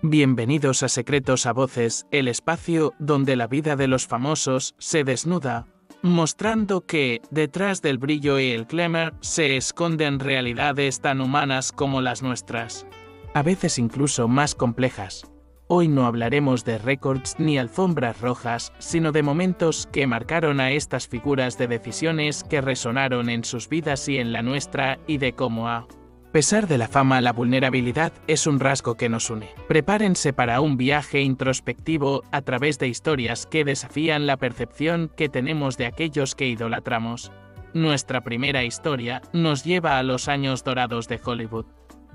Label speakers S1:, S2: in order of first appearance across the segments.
S1: Bienvenidos a Secretos a Voces, el espacio donde la vida de los famosos se desnuda, mostrando que, detrás del brillo y el glamour, se esconden realidades tan humanas como las nuestras. A veces incluso más complejas. Hoy no hablaremos de récords ni alfombras rojas, sino de momentos que marcaron a estas figuras de decisiones que resonaron en sus vidas y en la nuestra, y de cómo a pesar de la fama, la vulnerabilidad es un rasgo que nos une. Prepárense para un viaje introspectivo a través de historias que desafían la percepción que tenemos de aquellos que idolatramos. Nuestra primera historia nos lleva a los años dorados de Hollywood.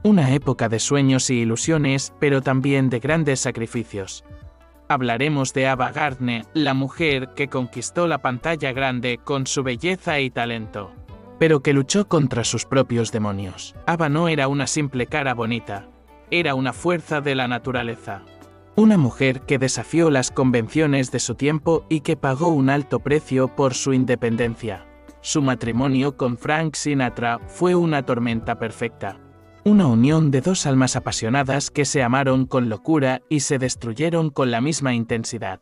S1: Una época de sueños y ilusiones, pero también de grandes sacrificios. Hablaremos de Ava Gardner, la mujer que conquistó la pantalla grande con su belleza y talento, pero que luchó contra sus propios demonios. Ava no era una simple cara bonita, era una fuerza de la naturaleza. Una mujer que desafió las convenciones de su tiempo y que pagó un alto precio por su independencia. Su matrimonio con Frank Sinatra fue una tormenta perfecta. Una unión de dos almas apasionadas que se amaron con locura y se destruyeron con la misma intensidad.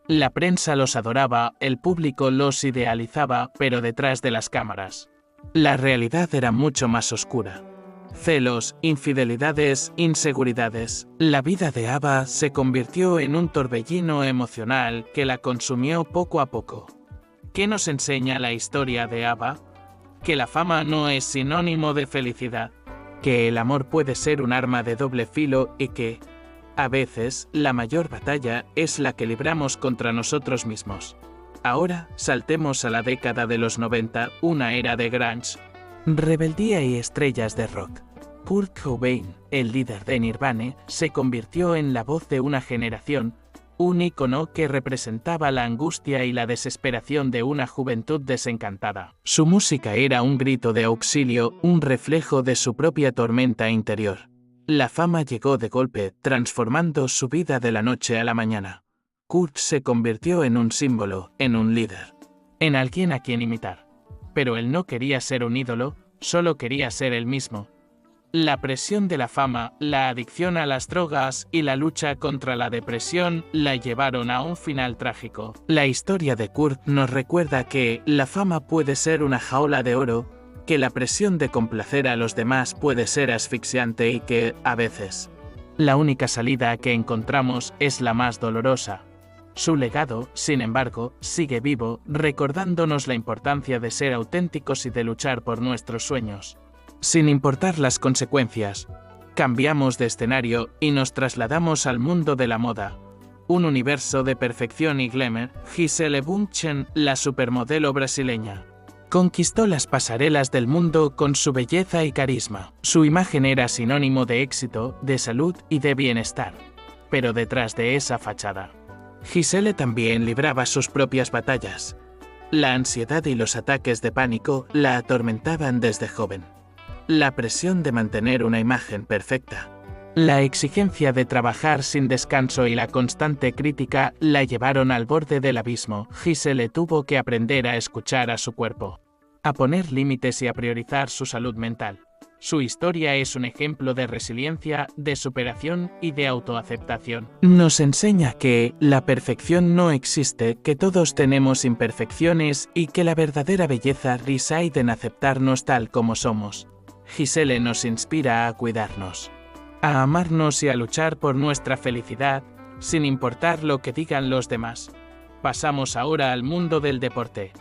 S1: La prensa los adoraba, el público los idealizaba, pero detrás de las cámaras, la realidad era mucho más oscura. Celos, infidelidades, inseguridades. La vida de Ava se convirtió en un torbellino emocional que la consumió poco a poco. ¿Qué nos enseña la historia de Ava? Que la fama no es sinónimo de felicidad, que el amor puede ser un arma de doble filo y que, a veces, la mayor batalla es la que libramos contra nosotros mismos. Ahora, saltemos a la década de los 90, una era de grunge, rebeldía y estrellas de rock. Kurt Cobain, el líder de Nirvana, se convirtió en la voz de una generación, un ícono que representaba la angustia y la desesperación de una juventud desencantada. Su música era un grito de auxilio, un reflejo de su propia tormenta interior. La fama llegó de golpe, transformando su vida de la noche a la mañana. Kurt se convirtió en un símbolo, en un líder, en alguien a quien imitar. Pero él no quería ser un ídolo, solo quería ser él mismo. La presión de la fama, la adicción a las drogas y la lucha contra la depresión la llevaron a un final trágico. La historia de Kurt nos recuerda que la fama puede ser una jaula de oro, que la presión de complacer a los demás puede ser asfixiante y que, a veces, la única salida que encontramos es la más dolorosa. Su legado, sin embargo, sigue vivo, recordándonos la importancia de ser auténticos y de luchar por nuestros sueños. Sin importar las consecuencias, cambiamos de escenario y nos trasladamos al mundo de la moda. Un universo de perfección y glamour. Gisele Bündchen, la supermodelo brasileña, conquistó las pasarelas del mundo con su belleza y carisma. Su imagen era sinónimo de éxito, de salud y de bienestar. Pero detrás de esa fachada, Gisele también libraba sus propias batallas. La ansiedad y los ataques de pánico la atormentaban desde joven. La presión de mantener una imagen perfecta, la exigencia de trabajar sin descanso y la constante crítica la llevaron al borde del abismo. Gisele tuvo que aprender a escuchar a su cuerpo, a poner límites y a priorizar su salud mental. Su historia es un ejemplo de resiliencia, de superación y de autoaceptación. Nos enseña que la perfección no existe, que todos tenemos imperfecciones y que la verdadera belleza reside en aceptarnos tal como somos. Gisele nos inspira a cuidarnos, a amarnos y a luchar por nuestra felicidad, sin importar lo que digan los demás. Pasamos ahora al mundo del deporte.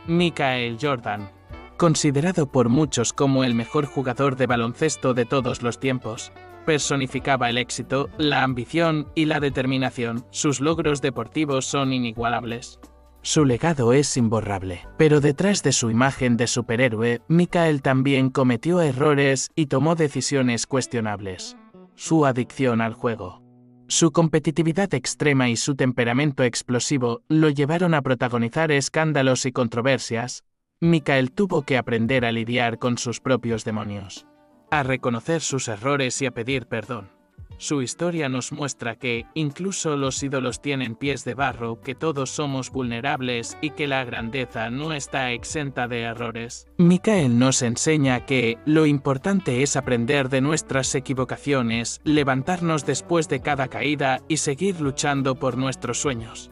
S1: Michael Jordan, considerado por muchos como el mejor jugador de baloncesto de todos los tiempos, personificaba el éxito, la ambición y la determinación. Sus logros deportivos son inigualables. Su legado es imborrable, pero detrás de su imagen de superhéroe, Michael también cometió errores y tomó decisiones cuestionables. Su adicción al juego, su competitividad extrema y su temperamento explosivo lo llevaron a protagonizar escándalos y controversias. Michael tuvo que aprender a lidiar con sus propios demonios, a reconocer sus errores y a pedir perdón. Su historia nos muestra que, incluso los ídolos tienen pies de barro, que todos somos vulnerables y que la grandeza no está exenta de errores. Michael nos enseña que lo importante es aprender de nuestras equivocaciones, levantarnos después de cada caída y seguir luchando por nuestros sueños,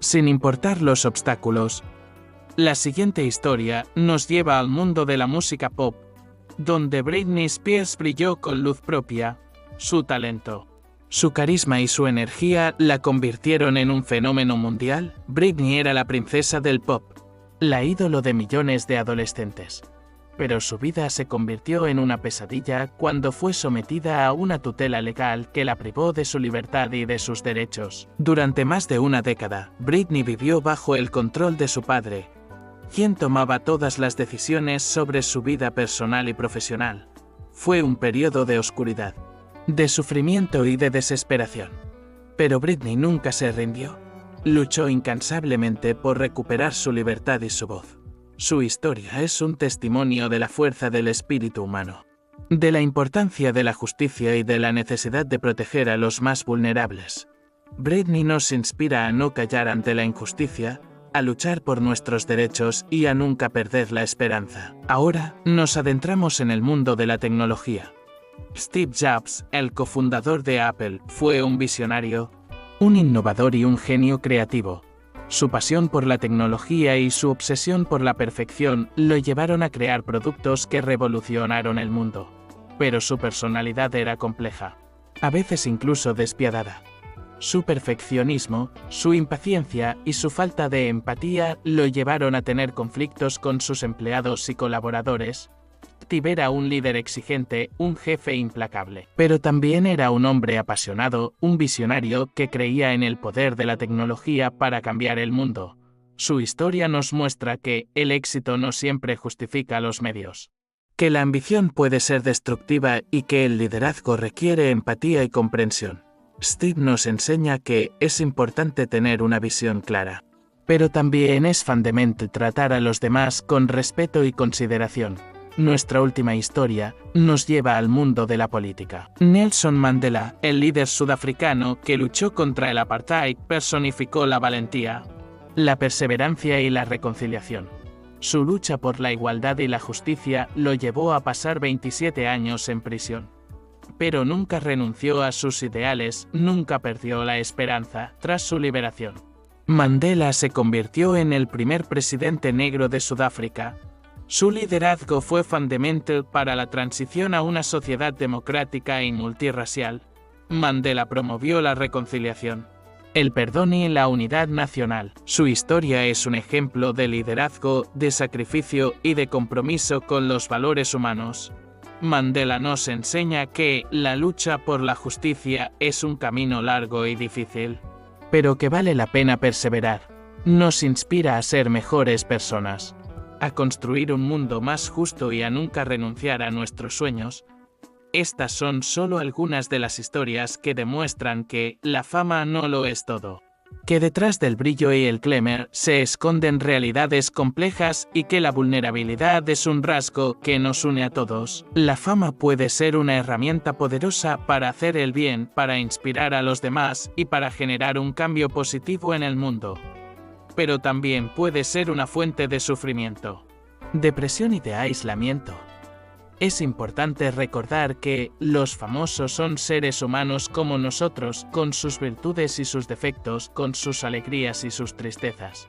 S1: sin importar los obstáculos. La siguiente historia nos lleva al mundo de la música pop, donde Britney Spears brilló con luz propia. Su talento, su carisma y su energía la convirtieron en un fenómeno mundial. Britney era la princesa del pop, la ídolo de millones de adolescentes. Pero su vida se convirtió en una pesadilla cuando fue sometida a una tutela legal que la privó de su libertad y de sus derechos. Durante más de una década, Britney vivió bajo el control de su padre, quien tomaba todas las decisiones sobre su vida personal y profesional. Fue un periodo de oscuridad, de sufrimiento y de desesperación. Pero Britney nunca se rindió. Luchó incansablemente por recuperar su libertad y su voz. Su historia es un testimonio de la fuerza del espíritu humano, de la importancia de la justicia y de la necesidad de proteger a los más vulnerables. Britney nos inspira a no callar ante la injusticia, a luchar por nuestros derechos y a nunca perder la esperanza. Ahora, nos adentramos en el mundo de la tecnología. Steve Jobs, el cofundador de Apple, fue un visionario, un innovador y un genio creativo. Su pasión por la tecnología y su obsesión por la perfección lo llevaron a crear productos que revolucionaron el mundo. Pero su personalidad era compleja, a veces incluso despiadada. Su perfeccionismo, su impaciencia y su falta de empatía lo llevaron a tener conflictos con sus empleados y colaboradores. Steve era un líder exigente, un jefe implacable. Pero también era un hombre apasionado, un visionario que creía en el poder de la tecnología para cambiar el mundo. Su historia nos muestra que el éxito no siempre justifica los medios, que la ambición puede ser destructiva y que el liderazgo requiere empatía y comprensión. Steve nos enseña que es importante tener una visión clara, pero también es fundamental tratar a los demás con respeto y consideración. Nuestra última historia nos lleva al mundo de la política. Nelson Mandela, el líder sudafricano que luchó contra el apartheid, personificó la valentía, la perseverancia y la reconciliación. Su lucha por la igualdad y la justicia lo llevó a pasar 27 años en prisión. Pero nunca renunció a sus ideales, nunca perdió la esperanza. Tras su liberación, Mandela se convirtió en el primer presidente negro de Sudáfrica. Su liderazgo fue fundamental para la transición a una sociedad democrática y multirracial. Mandela promovió la reconciliación, el perdón y la unidad nacional. Su historia es un ejemplo de liderazgo, de sacrificio y de compromiso con los valores humanos. Mandela nos enseña que la lucha por la justicia es un camino largo y difícil, pero que vale la pena perseverar. Nos inspira a ser mejores personas, a construir un mundo más justo y a nunca renunciar a nuestros sueños. Estas son solo algunas de las historias que demuestran que la fama no lo es todo, que detrás del brillo y el glamour se esconden realidades complejas y que la vulnerabilidad es un rasgo que nos une a todos. La fama puede ser una herramienta poderosa para hacer el bien, para inspirar a los demás y para generar un cambio positivo en el mundo. Pero también puede ser una fuente de sufrimiento, depresión y de aislamiento. Es importante recordar que los famosos son seres humanos como nosotros, con sus virtudes y sus defectos, con sus alegrías y sus tristezas.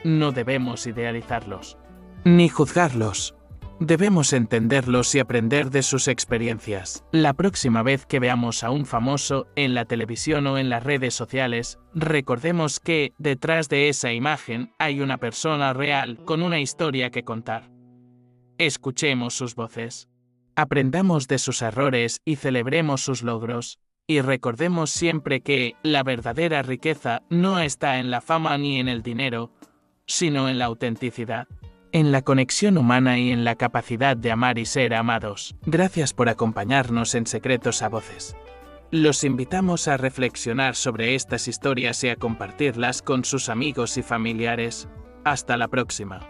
S1: No debemos idealizarlos, ni juzgarlos. Debemos entenderlos y aprender de sus experiencias. La próxima vez que veamos a un famoso en la televisión o en las redes sociales, recordemos que detrás de esa imagen hay una persona real con una historia que contar. Escuchemos sus voces, aprendamos de sus errores y celebremos sus logros, y recordemos siempre que la verdadera riqueza no está en la fama ni en el dinero, sino en la autenticidad, en la conexión humana y en la capacidad de amar y ser amados. Gracias por acompañarnos en Secretos a Voces. Los invitamos a reflexionar sobre estas historias y a compartirlas con sus amigos y familiares. Hasta la próxima.